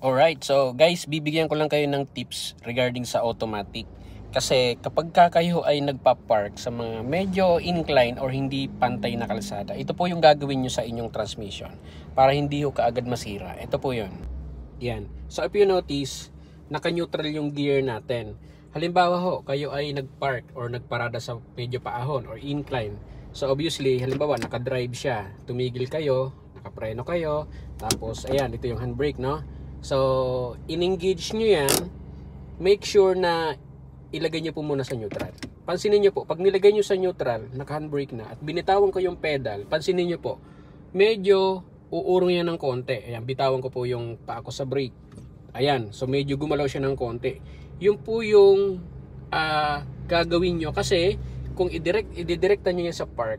Alright, so guys, bibigyan ko lang kayo ng tips regarding sa automatic. Kasi kapag kayo ay nagpa-park sa mga medyo incline or hindi pantay na kalsada, ito po yung gagawin nyo sa inyong transmission para hindi ho kaagad masira. Ito po yun. Yan. So if you notice, naka-neutral yung gear natin. Halimbawa ho, kayo ay nag-park or nagparada sa medyo paahon or incline. So obviously, halimbawa naka-drive siya, tumigil kayo, nakapreno kayo, tapos ayan, ito yung handbrake, no? So, in-engage nyo yan, make sure na ilagay nyo po muna sa neutral. Pansinin nyo po, pag nilagay nyo sa neutral, naka-handbrake na, at binitawan ko yung pedal, pansinin nyo po, medyo uurong yan ng konti. Ayan, bitawan ko po yung paa ko sa brake. Ayan, so medyo gumalaw siya ng konti. Yun po yung gagawin nyo, kasi kung ididirekta nyo yan sa park,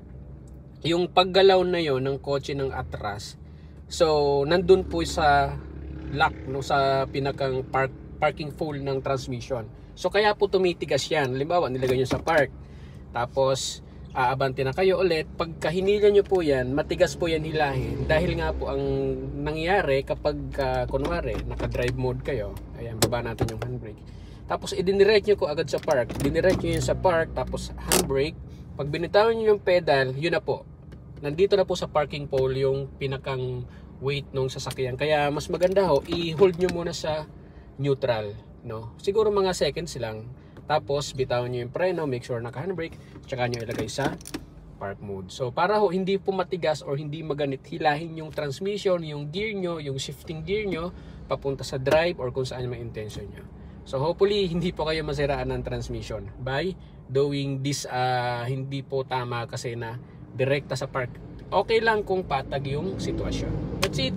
yung paggalaw na yon ng kotse ng atras, so nandun po sa lock, no, sa pinakang parking pole ng transmission. So kaya po tumitigas yan. Halimbawa, nilagay nyo sa park, tapos aabante na kayo ulit. Pagka hinila nyo po yan, matigas po yan hilahin. Dahil nga po ang nangyayari kapag kunwari naka-drive mode kayo, ayan, baba natin yung handbrake, tapos idinirect nyo ko agad sa park, dinirect nyo yun sa park, tapos handbrake, pag binitawan nyo yung pedal, yun na po, nandito na po sa parking pole yung pinakang weight nung sasakyan. Kaya mas maganda ho, i-hold nyo muna sa neutral, no? Siguro mga seconds lang. Tapos bitawan nyo yung preno, make sure naka-handbrake, tsaka nyo ilagay sa park mode. So para ho hindi po matigas or hindi maganit hilahin yung transmission, yung gear nyo, yung shifting gear nyo papunta sa drive or kung saan may intention nyo. So hopefully hindi po kayo masiraan ng transmission by doing this hindi po tama kasi na direkta sa park. Okay lang kung patag yung sitwasyon. That's it.